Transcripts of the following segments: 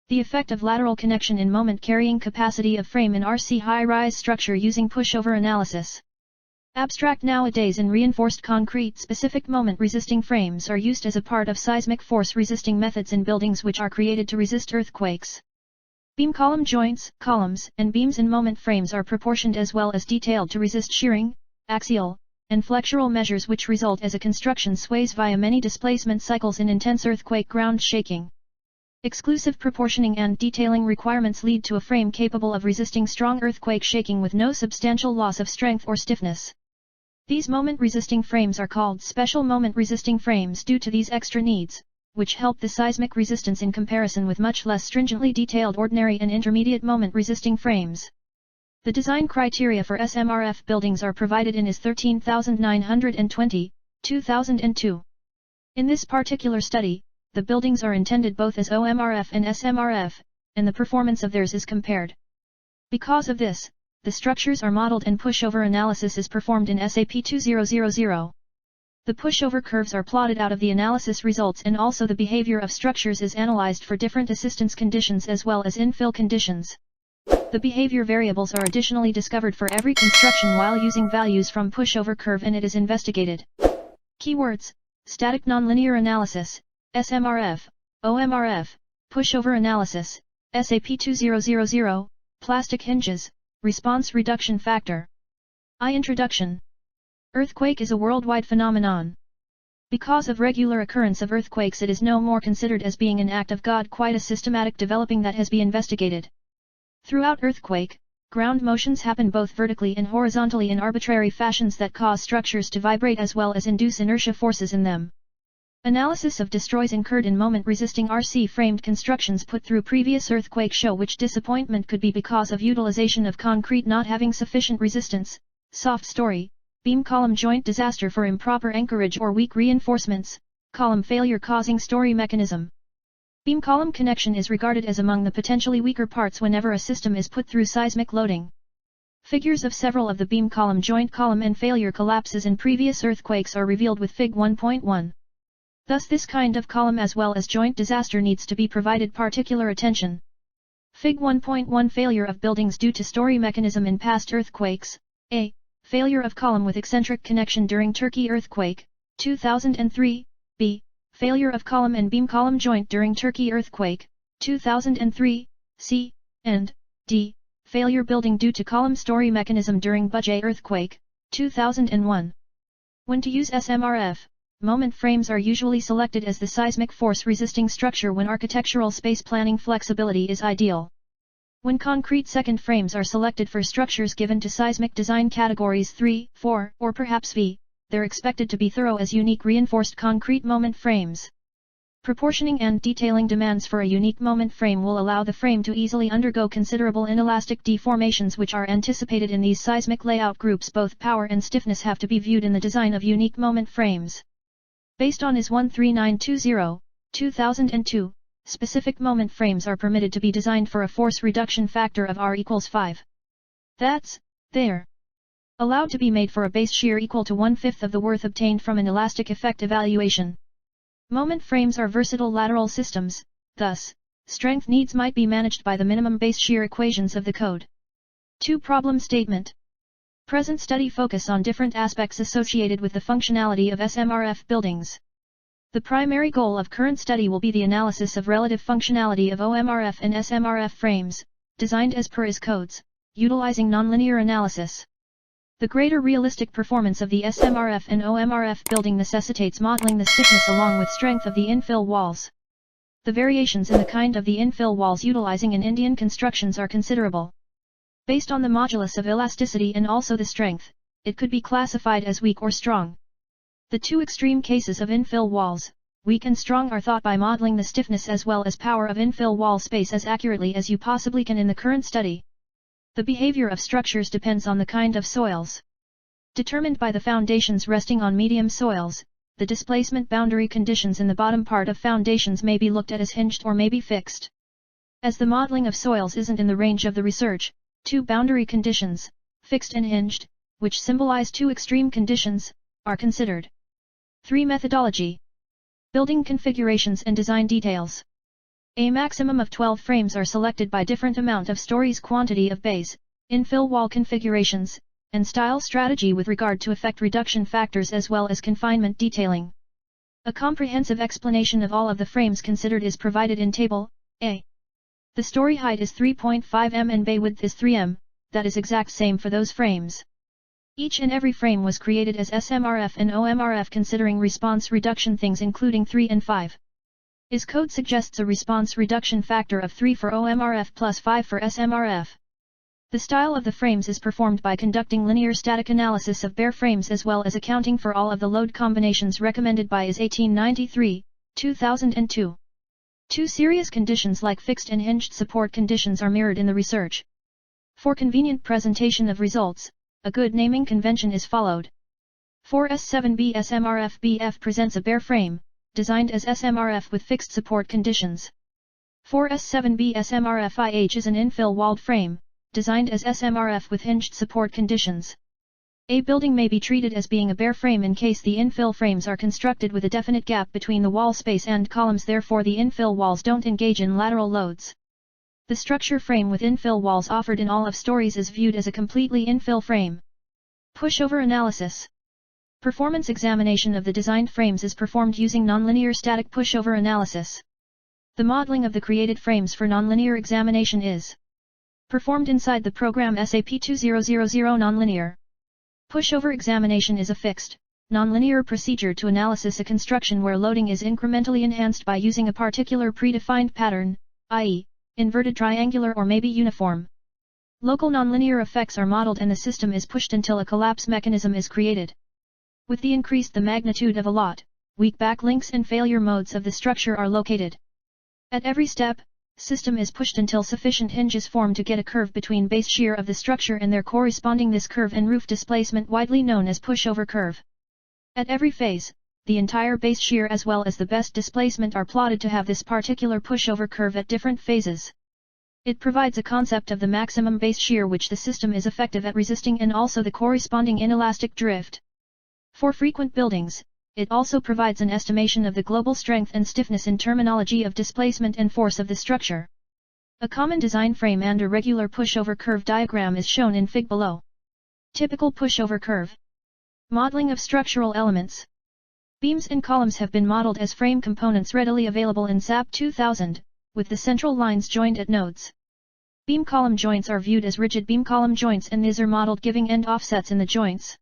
The effect of lateral connection in moment carrying capacity of frame in RC high-rise structure using pushover analysis. Abstract. Nowadays in reinforced concrete specific moment resisting frames are used as a part of seismic force resisting methods in buildings which are created to resist earthquakes. Beam column joints, columns, and beams in moment frames are proportioned as well as detailed to resist shearing, axial, and flexural measures which result as a construction sways via many displacement cycles in intense earthquake ground shaking. Exclusive proportioning and detailing requirements lead to a frame capable of resisting strong earthquake shaking with no substantial loss of strength or stiffness. These moment-resisting frames are called special moment-resisting frames due to these extra needs, which help the seismic resistance in comparison with much less stringently detailed ordinary and intermediate moment-resisting frames. The design criteria for SMRF buildings are provided in IS 13920, 2002. In this particular study, the buildings are intended both as OMRF and SMRF, and the performance of theirs is compared. Because of this, the structures are modeled and pushover analysis is performed in SAP 2000. The pushover curves are plotted out of the analysis results and also the behavior of structures is analyzed for different assistance conditions as well as infill conditions. The behavior variables are additionally discovered for every construction while using values from pushover curve and it is investigated. Keywords: static nonlinear analysis, SMRF, OMRF, pushover analysis, SAP 2000, plastic hinges, response reduction factor. Introduction. Earthquake is a worldwide phenomenon. Because of regular occurrence of earthquakes, it is no more considered as being an act of God, quite a systematic developing that has been investigated. Throughout earthquake, ground motions happen both vertically and horizontally in arbitrary fashions that cause structures to vibrate as well as induce inertia forces in them. Analysis of destroys incurred in moment-resisting RC-framed constructions put through previous earthquake show which disappointment could be because of utilization of concrete not having sufficient resistance, soft story, beam column joint disaster for improper anchorage or weak reinforcements, column failure causing story mechanism. Beam column connection is regarded as among the potentially weaker parts whenever a system is put through seismic loading. Figures of several of the beam column joint column and failure collapses in previous earthquakes are revealed with Fig 1.1. Thus this kind of column as well as joint disaster needs to be provided particular attention. Fig 1.1 Failure of buildings due to story mechanism in past earthquakes. A. Failure of column with eccentric connection during Turkey earthquake, 2003. B. Failure of column and beam column joint during Turkey earthquake, 2003. C. And D. Failure building due to column story mechanism during Bujay earthquake, 2001. When to use SMRF, moment frames are usually selected as the seismic force resisting structure when architectural space planning flexibility is ideal. When concrete second frames are selected for structures given to seismic design categories 3, 4, or perhaps V, they're expected to be thorough as unique reinforced concrete moment frames. Proportioning and detailing demands for a unique moment frame will allow the frame to easily undergo considerable inelastic deformations which are anticipated in these seismic layout groups. Both power and stiffness have to be viewed in the design of unique moment frames. Based on IS 13920, 2002, specific moment frames are permitted to be designed for a force reduction factor of R equals 5. That's, there. Allowed to be made for a base shear equal to 1/5 of the worth obtained from an elastic effect evaluation. Moment frames are versatile lateral systems, thus, strength needs might be managed by the minimum base shear equations of the code. 2. Problem statement. Present study focus on different aspects associated with the functionality of SMRF buildings. The primary goal of current study will be the analysis of relative functionality of OMRF and SMRF frames, designed as per IS codes, utilizing nonlinear analysis. The greater realistic performance of the SMRF and OMRF building necessitates modeling the stiffness along with strength of the infill walls. The variations in the kind of the infill walls utilizing in Indian constructions are considerable. Based on the modulus of elasticity and also the strength, it could be classified as weak or strong. The two extreme cases of infill walls, weak and strong, are thought by modeling the stiffness as well as power of infill wall space as accurately as you possibly can in the current study. The behavior of structures depends on the kind of soils. Determined by the foundations resting on medium soils, the displacement boundary conditions in the bottom part of foundations may be looked at as hinged or may be fixed. As the modeling of soils isn't in the range of the research, two boundary conditions, fixed and hinged, which symbolize two extreme conditions, are considered. 3. Methodology. Building configurations and design details. A maximum of 12 frames are selected by different amount of stories, quantity of base, infill wall configurations, and style strategy with regard to effect reduction factors as well as confinement detailing. A comprehensive explanation of all of the frames considered is provided in Table A. The story height is 3.5 m and bay width is 3 m, that is exact same for those frames. Each and every frame was created as SMRF and OMRF considering response reduction things including 3 and 5. Is code suggests a response reduction factor of 3 for OMRF plus 5 for SMRF. The style of the frames is performed by conducting linear static analysis of bare frames as well as accounting for all of the load combinations recommended by IS 1893, 2002. Two serious conditions like fixed and hinged support conditions are mirrored in the research. For convenient presentation of results, a good naming convention is followed. 4S7B SMRF BF presents a bare frame, designed as SMRF with fixed support conditions. 4S7B SMRF IH is an infill walled frame, designed as SMRF with hinged support conditions. A building may be treated as being a bare frame in case the infill frames are constructed with a definite gap between the wall space and columns, therefore the infill walls don't engage in lateral loads. The structure frame with infill walls offered in all of stories is viewed as a completely infill frame. Pushover analysis. Performance examination of the designed frames is performed using nonlinear static pushover analysis. The modeling of the created frames for nonlinear examination is performed inside the program SAP 2000 Nonlinear. Pushover examination is a fixed, nonlinear procedure to analysis a construction where loading is incrementally enhanced by using a particular predefined pattern, i.e., inverted triangular or maybe uniform. Local nonlinear effects are modeled and the system is pushed until a collapse mechanism is created. With the increased the magnitude of a lot, weak backlinks and failure modes of the structure are located. At every step, system is pushed until sufficient hinges form to get a curve between base shear of the structure and their corresponding this curve and roof displacement widely known as pushover curve. At every phase, the entire base shear as well as the best displacement are plotted to have this particular pushover curve at different phases. It provides a concept of the maximum base shear which the system is effective at resisting and also the corresponding inelastic drift. For frequent buildings, it also provides an estimation of the global strength and stiffness in terminology of displacement and force of the structure. A common design frame and a regular pushover curve diagram is shown in Fig below. Typical pushover curve. Modeling of structural elements. Beams and columns have been modeled as frame components readily available in SAP 2000, with the central lines joined at nodes. Beam column joints are viewed as rigid beam column joints and these are modeled giving end offsets in the joints.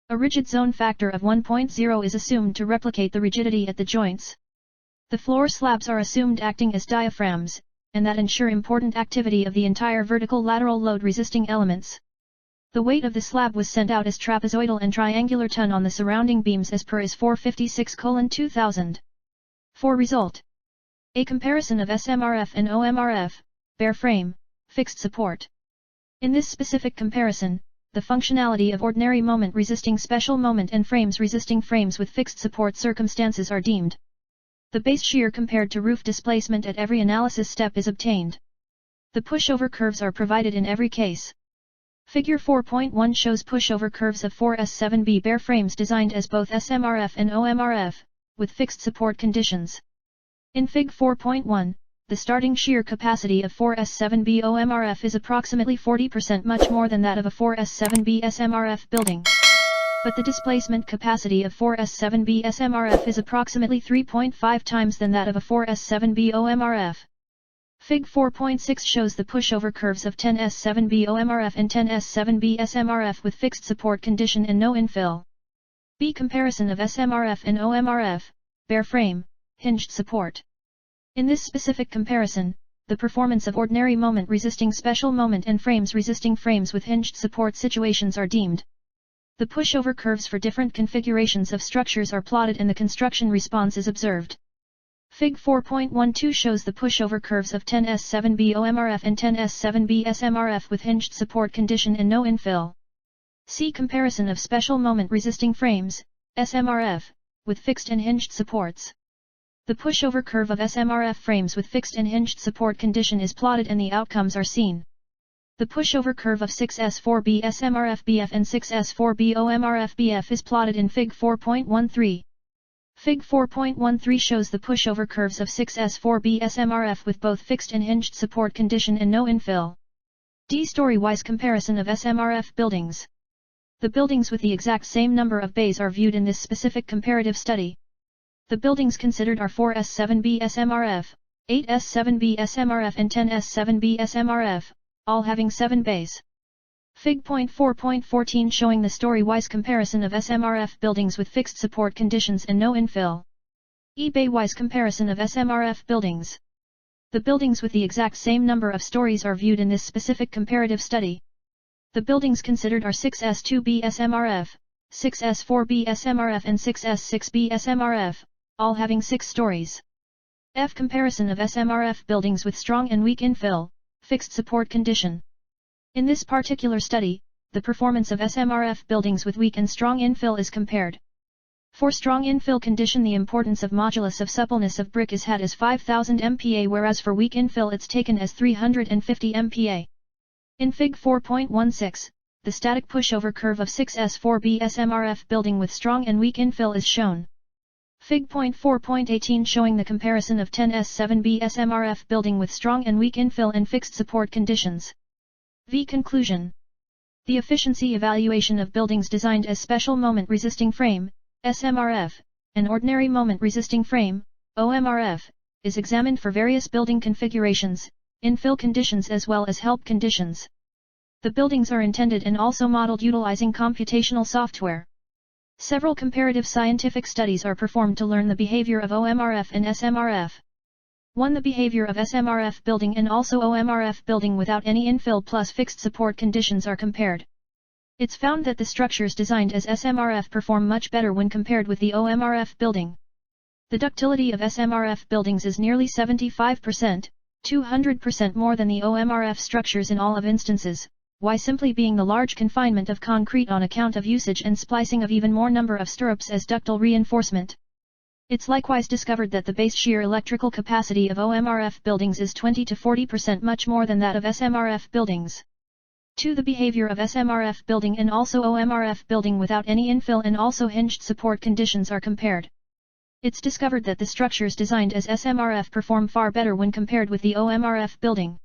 A rigid zone factor of 1.0 is assumed to replicate the rigidity at the joints. The floor slabs are assumed acting as diaphragms, and that ensure important activity of the entire vertical lateral load resisting elements. The weight of the slab was sent out as trapezoidal and triangular ton on the surrounding beams as per IS 456:2000. For result. A comparison of SMRF and OMRF, bare frame, fixed support. In this specific comparison, the functionality of ordinary moment resisting special moment and frames resisting frames with fixed support circumstances are deemed. The base shear compared to roof displacement at every analysis step is obtained. The pushover curves are provided in every case. Figure 4.1 shows pushover curves of 4S7B bare frames designed as both SMRF and OMRF, with fixed support conditions. In Fig 4.1, the starting shear capacity of 4S7B OMRF is approximately 40% much more than that of a 4S7B SMRF building. But the displacement capacity of 4S7B SMRF is approximately 3.5 times than that of a 4S7B OMRF. Fig 4.6 shows the pushover curves of 10S7B OMRF and 10S7B SMRF with fixed support condition and no infill. B. Comparison of SMRF and OMRF, bare frame, hinged support. In this specific comparison, the performance of ordinary moment resisting special moment and frames resisting frames with hinged support situations are deemed. The pushover curves for different configurations of structures are plotted and the construction response is observed. Fig 4.12 shows the pushover curves of 10S7B OMRF and 10S7B SMRF with hinged support condition and no infill. See comparison of special moment resisting frames, SMRF, with fixed and hinged supports. The pushover curve of SMRF frames with fixed and hinged support condition is plotted and the outcomes are seen. The pushover curve of 6S4B SMRF BF and 6S4B OMRF BF is plotted in Fig 4.13. Fig 4.13 shows the pushover curves of 6S4B SMRF with both fixed and hinged support condition and no infill. D-story-wise comparison of SMRF buildings. The buildings with the exact same number of bays are viewed in this specific comparative study. The buildings considered are 4S7B SMRF, 8S7B SMRF and 10S7B SMRF, all having 7 bays. Fig. 4.14 showing the story-wise comparison of SMRF buildings with fixed support conditions and no infill. E-bay-wise comparison of SMRF buildings. The buildings with the exact same number of stories are viewed in this specific comparative study. The buildings considered are 6S2B SMRF, 6S4B SMRF and 6S6B SMRF, all having 6 stories. F. Comparison of SMRF buildings with strong and weak infill, fixed support condition. In this particular study, the performance of SMRF buildings with weak and strong infill is compared. For strong infill condition, the importance of modulus of suppleness of brick is had as 5000 MPa, whereas for weak infill it's taken as 350 MPa. In Fig. 4.16, the static pushover curve of 6S4B SMRF building with strong and weak infill is shown. Fig. 4.18 showing the comparison of 10S7B SMRF building with strong and weak infill and fixed support conditions. V. Conclusion. The efficiency evaluation of buildings designed as special moment resisting frame, SMRF, and ordinary moment resisting frame, OMRF, is examined for various building configurations, infill conditions as well as help conditions. The buildings are intended and also modeled utilizing computational software. Several comparative scientific studies are performed to learn the behavior of OMRF and SMRF. 1. The behavior of SMRF building and also OMRF building without any infill plus fixed support conditions are compared. It's found that the structures designed as SMRF perform much better when compared with the OMRF building. The ductility of SMRF buildings is nearly 75%, 200% more than the OMRF structures in all of instances, why simply being the large confinement of concrete on account of usage and splicing of even more number of stirrups as ductile reinforcement. It's likewise discovered that the base shear electrical capacity of OMRF buildings is 20 to 40% much more than that of SMRF buildings. 2. The behavior of SMRF building and also OMRF building without any infill and also hinged support conditions are compared. It's discovered that the structures designed as SMRF perform far better when compared with the OMRF building.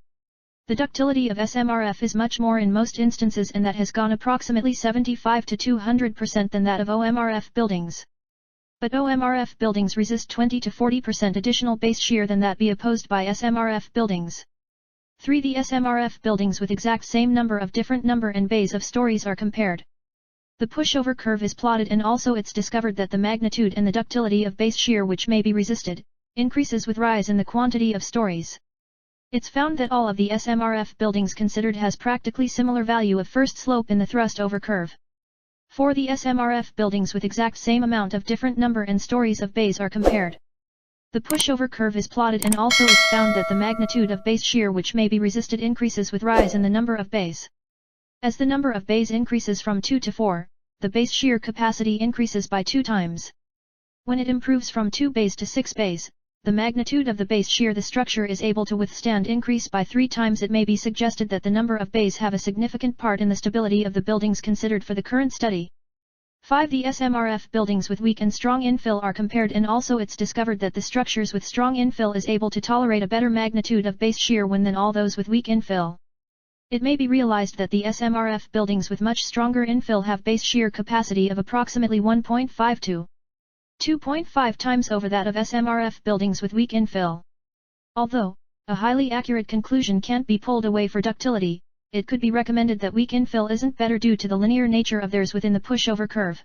The ductility of SMRF is much more in most instances, and that has gone approximately 75 to 200% than that of OMRF buildings. But OMRF buildings resist 20 to 40% additional base shear than that be opposed by SMRF buildings. 3. The SMRF buildings with exact same number of different number and bays of stories are compared. The pushover curve is plotted, and also it's discovered that the magnitude and the ductility of base shear which may be resisted, increases with rise in the quantity of stories. It's found that all of the SMRF buildings considered has practically similar value of first slope in the thrust over curve. 4. The SMRF buildings with exact same amount of different number and stories of bays are compared. The pushover curve is plotted, and also it's found that the magnitude of base shear which may be resisted increases with rise in the number of bays. As the number of bays increases from 2 to 4, the base shear capacity increases by 2 times. When it improves from 2 bays to 6 bays, the magnitude of the base shear the structure is able to withstand increase by 3 times. It may be suggested that the number of bays have a significant part in the stability of the buildings considered for the current study. 5. The SMRF buildings with weak and strong infill are compared, and also it's discovered that the structures with strong infill is able to tolerate a better magnitude of base shear when than all those with weak infill. It may be realized that the SMRF buildings with much stronger infill have base shear capacity of approximately 1.5 to 2.5 times over that of SMRF buildings with weak infill. Although a highly accurate conclusion can't be pulled away for ductility, it could be recommended that weak infill isn't better due to the linear nature of theirs within the pushover curve.